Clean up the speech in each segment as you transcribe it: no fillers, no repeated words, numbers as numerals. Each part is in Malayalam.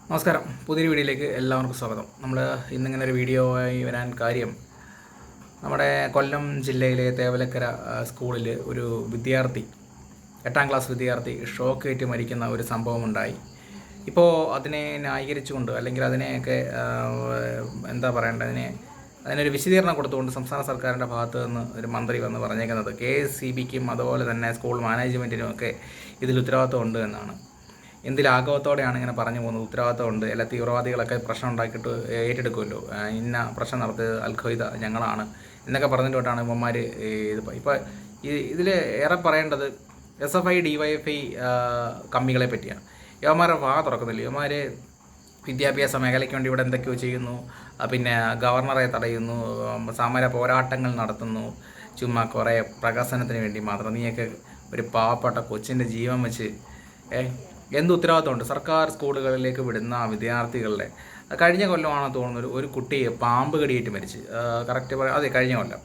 നമസ്കാരം. പുതിയൊരു വീഡിയോയിലേക്ക് എല്ലാവർക്കും സ്വാഗതം. നമ്മൾ ഇന്നിങ്ങനെ ഒരു വീഡിയോ ആയി വരാൻ കാര്യം, നമ്മുടെ കൊല്ലം ജില്ലയിലെ തേവലക്കര സ്കൂളിൽ ഒരു വിദ്യാർത്ഥി, 8ാം ക്ലാസ് വിദ്യാർത്ഥി ഷോക്കേറ്റ് മരിക്കുന്ന ഒരു സംഭവമുണ്ടായി. ഇപ്പോൾ അതിനെ ന്യായീകരിച്ചുകൊണ്ട്, അല്ലെങ്കിൽ അതിനെയൊക്കെ എന്താ പറയേണ്ടത്, അതിനൊരു വിശദീകരണം കൊടുത്തുകൊണ്ട് സംസ്ഥാന സർക്കാരിൻ്റെ ഭാഗത്തു നിന്ന് ഒരു മന്ത്രി വന്ന് പറഞ്ഞേക്കുന്നത് KSCBക്കും അതുപോലെ തന്നെ സ്കൂൾ മാനേജ്മെൻറ്റിനുമൊക്കെ ഇതിൽ ഉത്തരവാദിത്വം ഉണ്ട് എന്നാണ്. എന്തിലാഘവത്തോടെയാണ് ഇങ്ങനെ പറഞ്ഞു പോകുന്നത്? ഉത്തരവാദിത്തമുണ്ട്. എല്ലാ തീവ്രവാദികളൊക്കെ പ്രശ്നം ഉണ്ടാക്കിയിട്ട് ഏറ്റെടുക്കുമല്ലോ, ഇന്ന പ്രശ്നം നടത്തിയത് അൽ-ഖ്വയ്ദ ഞങ്ങളാണ് എന്നൊക്കെ പറഞ്ഞിട്ടോട്ടാണ് ഇവന്മാർ ഇപ്പോൾ ഇതിൽ ഏറെ പറയേണ്ടത് SFI DYFI കമ്മികളെ പറ്റിയാണ്. യവന്മാരെ തുറക്കുന്നില്ല. യവന്മാർ വിദ്യാഭ്യാസ മേഖലയ്ക്ക് വേണ്ടി ഇവിടെ എന്തൊക്കെയോ ചെയ്യുന്നു, പിന്നെ ഗവർണറെ തടയുന്നു, സമര പോരാട്ടങ്ങൾ നടത്തുന്നു, ചുമ്മാ കുറേ പ്രകാശനത്തിന് വേണ്ടി മാത്രം. നീയൊക്കെ ഒരു പാവപ്പെട്ട കൊച്ചിൻ്റെ ജീവൻ വെച്ച് എന്ത് ഉത്തരവാദിത്തമുണ്ട്? സർക്കാർ സ്കൂളുകളിലേക്ക് വിടുന്ന വിദ്യാർത്ഥികളുടെ കഴിഞ്ഞ കൊല്ലമാണെന്ന് തോന്നുന്നു ഒരു കുട്ടിയെ പാമ്പ് കടിയേറ്റ് മരിച്ച്. കറക്റ്റ് അതെ, കഴിഞ്ഞ കൊല്ലം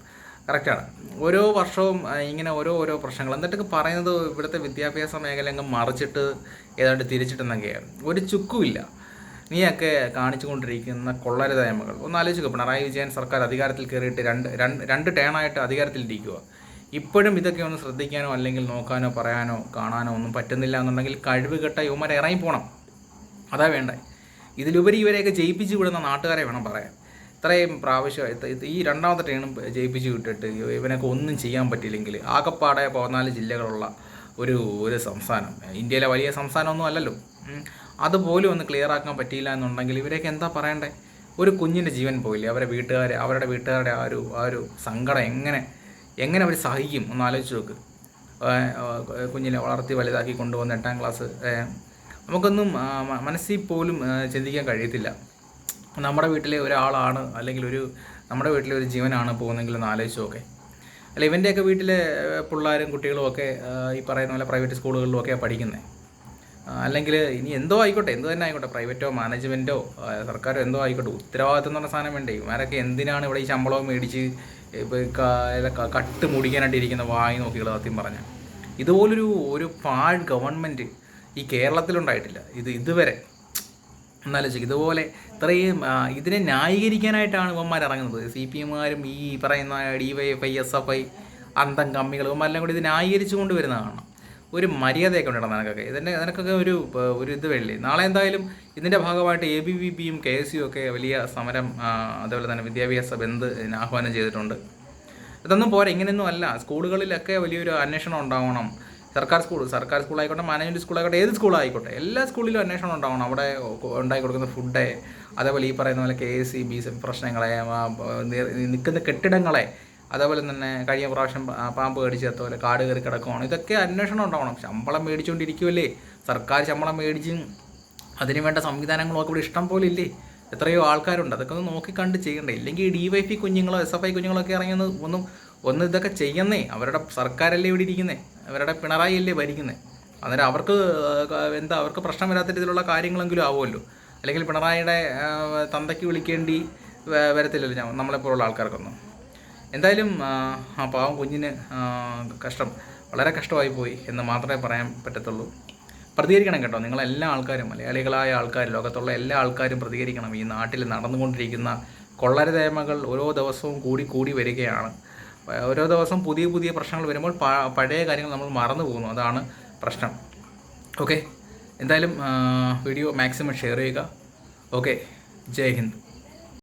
കറക്റ്റാണ്. ഓരോ വർഷവും ഇങ്ങനെ ഓരോ പ്രശ്നങ്ങൾ എന്നിട്ടൊക്കെ പറയുന്നത് ഇവിടുത്തെ വിദ്യാഭ്യാസ മേഖല അങ്ങ് മറിച്ചിട്ട് ഏതാണ്ട് തിരിച്ചിട്ടെന്നൊക്കെയാണ്. ഒരു ചുക്കുമില്ല. നീയൊക്കെ കാണിച്ചു കൊണ്ടിരിക്കുന്ന കൊള്ളരുതായ്മകൾ ഒന്ന് ആലോചിക്കുക. പിണറായി വിജയൻ സർക്കാർ അധികാരത്തിൽ കയറിയിട്ട് രണ്ട് ടേണായിട്ട് അധികാരത്തിലിരിക്കുക. ഇപ്പോഴും ഇതൊക്കെ ഒന്ന് ശ്രദ്ധിക്കാനോ അല്ലെങ്കിൽ നോക്കാനോ പറയാനോ കാണാനോ ഒന്നും പറ്റുന്നില്ല എന്നുണ്ടെങ്കിൽ കഴിവുകെട്ട യുവമാരെ ഇറങ്ങിപ്പോണം. അതാ വേണ്ടേ. ഇതിലുപരി ഇവരെയൊക്കെ ജയിപ്പിച്ച് വിടുന്ന നാട്ടുകാരെ വേണം പറയാൻ. ഇത്രയും പ്രാവശ്യം ഈ രണ്ടാമത്തെ ടേണും ജയിപ്പിച്ച് വിട്ടിട്ട് ഇവനൊക്കെ ഒന്നും ചെയ്യാൻ പറ്റിയില്ലെങ്കിൽ ആകപ്പാടെ 14 ജില്ലകളുള്ള ഒരു സംസ്ഥാനം, ഇന്ത്യയിലെ വലിയ സംസ്ഥാനമൊന്നും അല്ലല്ലോ, അതുപോലും ഒന്ന് ക്ലിയർ ആക്കാൻ പറ്റിയില്ല എന്നുണ്ടെങ്കിൽ ഇവരെയൊക്കെ എന്താ പറയണ്ടേ? ഒരു കുഞ്ഞിൻ്റെ ജീവൻ പോയില്ലേ? അവരുടെ വീട്ടുകാരുടെ ആ ഒരു സങ്കടം എങ്ങനെ അവർ സഹിക്കും? ഒന്ന് ആലോചിച്ച് നോക്ക്. കുഞ്ഞിനെ വളർത്തി വലുതാക്കി കൊണ്ടുവന്ന് 8ാം ക്ലാസ്, നമുക്കൊന്നും മനസ്സിൽ പോലും ചിന്തിക്കാൻ കഴിയത്തില്ല. നമ്മുടെ വീട്ടിലെ ഒരാളാണ്, അല്ലെങ്കിൽ നമ്മുടെ വീട്ടിലെ ഒരു ജീവനാണ് പോകുന്നതെങ്കിൽ ഒന്ന് ആലോചിച്ച് നോക്കെ. അല്ല, ഇവൻ്റെയൊക്കെ വീട്ടിലെ പിള്ളേരും കുട്ടികളും ഒക്കെ ഈ പറയുന്ന പോലെ പ്രൈവറ്റ് സ്കൂളുകളിലുമൊക്കെയാണ് പഠിക്കുന്നത്. അല്ലെങ്കിൽ ഇനി എന്തോ ആയിക്കോട്ടെ, എന്ത് തന്നെ ആയിക്കോട്ടെ, പ്രൈവറ്റോ മാനേജ്മെൻറ്റോ സർക്കാരോ എന്തോ ആയിക്കോട്ടെ, ഉത്തരവാദിത്തം എന്ന് പറഞ്ഞ സാധനം വേണ്ടേ? ഇവരൊക്കെ എന്തിനാണ് ഇവിടെ ഈ ശമ്പളവും മേടിച്ച് ഇപ്പോൾ കട്ട് മുടിക്കാനായിട്ട് ഇരിക്കുന്ന വായി നോക്കികൾ? സത്യം പറഞ്ഞാൽ ഇതുപോലൊരു പാഴ് ഗവൺമെൻറ് ഈ കേരളത്തിലുണ്ടായിട്ടില്ല ഇതുവരെ. എന്നാലോചിക്കും. ഇതുപോലെ ഇത്രയും ഇതിനെ ന്യായീകരിക്കാനായിട്ടാണ് ഇവന്മാർ ഇറങ്ങുന്നത്. CPMകാരും ഈ പറയുന്ന DYFI SFI അന്തം കമ്മികൾ ഇവന്മാരെല്ലാം കൂടി ഇത് ന്യായീകരിച്ചു കൊണ്ട് വരുന്നതാണ്. ഒരു മര്യാദയൊക്കെ ഉണ്ടായിരുന്നു നിനക്കൊക്കെ. നിനക്കൊക്കെ ഒരു ഇത് വേണ്ടേ? നാളെ എന്തായാലും ഇതിൻ്റെ ഭാഗമായിട്ട് ABVPയും KSU ഒക്കെ വലിയ സമരം, അതുപോലെ തന്നെ വിദ്യാഭ്യാസ ബന്ദ് ആഹ്വാനം ചെയ്തിട്ടുണ്ട്. ഇതൊന്നും പോരാ, ഇങ്ങനെയൊന്നും അല്ല. സ്കൂളുകളിലൊക്കെ വലിയൊരു അന്വേഷണം ഉണ്ടാവണം. സർക്കാർ സ്കൂളായിക്കോട്ടെ, മാനേജ്മെൻറ്റ് സ്കൂളായിക്കോട്ടെ, ഏത് സ്കൂളായിക്കോട്ടെ, എല്ലാ സ്കൂളിലും അന്വേഷണം ഉണ്ടാവണം. അവിടെ ഉണ്ടാക്കി കൊടുക്കുന്ന ഫുഡ്, അതേപോലെ ഈ പറയുന്ന പോലെ KSEB പ്രശ്നങ്ങളെ, നിൽക്കുന്ന കെട്ടിടങ്ങളെ, അതേപോലെ തന്നെ കഴിഞ്ഞ പ്രാവശ്യം പാമ്പ് കടിച്ചത് പോലെ കാട് കയറി കിടക്കുവാണ്. ഇതൊക്കെ അന്വേഷണം ഉണ്ടാവണം. ശമ്പളം മേടിച്ചുകൊണ്ടിരിക്കുമല്ലേ, സർക്കാർ ശമ്പളം മേടിച്ച് അതിന് വേണ്ട സംവിധാനങ്ങളൊക്കെ ഇവിടെ ഇഷ്ടം പോലെ ഇല്ലേ? എത്രയോ ആൾക്കാരുണ്ട്. അതൊക്കെ ഒന്ന് നോക്കിക്കണ്ട് ചെയ്യണ്ടേ? ഇല്ലെങ്കിൽ DYFI കുഞ്ഞുങ്ങളോ SFI കുഞ്ഞുങ്ങളൊക്കെ ഇറങ്ങി ഒന്ന് ഇതൊക്കെ ചെയ്യുന്നേ. അവരുടെ സർക്കാരല്ലേ ഇവിടെ ഇരിക്കുന്നേ, അവരുടെ പിണറായി അല്ലേ ഭരിക്കുന്നത്. അന്നേരം അവർക്ക് പ്രശ്നം വരാത്ത രീതിയിലുള്ള കാര്യങ്ങളെങ്കിലും ആവുമല്ലോ. അല്ലെങ്കിൽ പിണറായിയുടെ തന്തയ്ക്ക് വിളിക്കേണ്ടി വരത്തില്ലല്ലോ നമ്മളെപ്പോലുള്ള ആൾക്കാർക്കൊന്നും. എന്തായാലും ആ പാവം കുഞ്ഞിന് വളരെ കഷ്ടമായി പോയി എന്ന് മാത്രമേ പറയാൻ പറ്റത്തുള്ളൂ. പ്രതികരിക്കണം കേട്ടോ, നിങ്ങളെല്ലാ ആൾക്കാരും, മലയാളികളായ ആൾക്കാർ, ലോകത്തുള്ള എല്ലാ ആൾക്കാരും പ്രതികരിക്കണം. ഈ നാട്ടിൽ നടന്നുകൊണ്ടിരിക്കുന്ന കൊള്ളരുതായ്മകൾ ഓരോ ദിവസവും കൂടി വരികയാണ്. ഓരോ ദിവസം പുതിയ പ്രശ്നങ്ങൾ വരുമ്പോൾ പഴയ കാര്യങ്ങൾ നമ്മൾ മറന്നു പോകുന്നു. അതാണ് പ്രശ്നം. ഓക്കെ, എന്തായാലും വീഡിയോ മാക്സിമം ഷെയർ ചെയ്യുക. ഓക്കെ, ജയ് ഹിന്ദ്.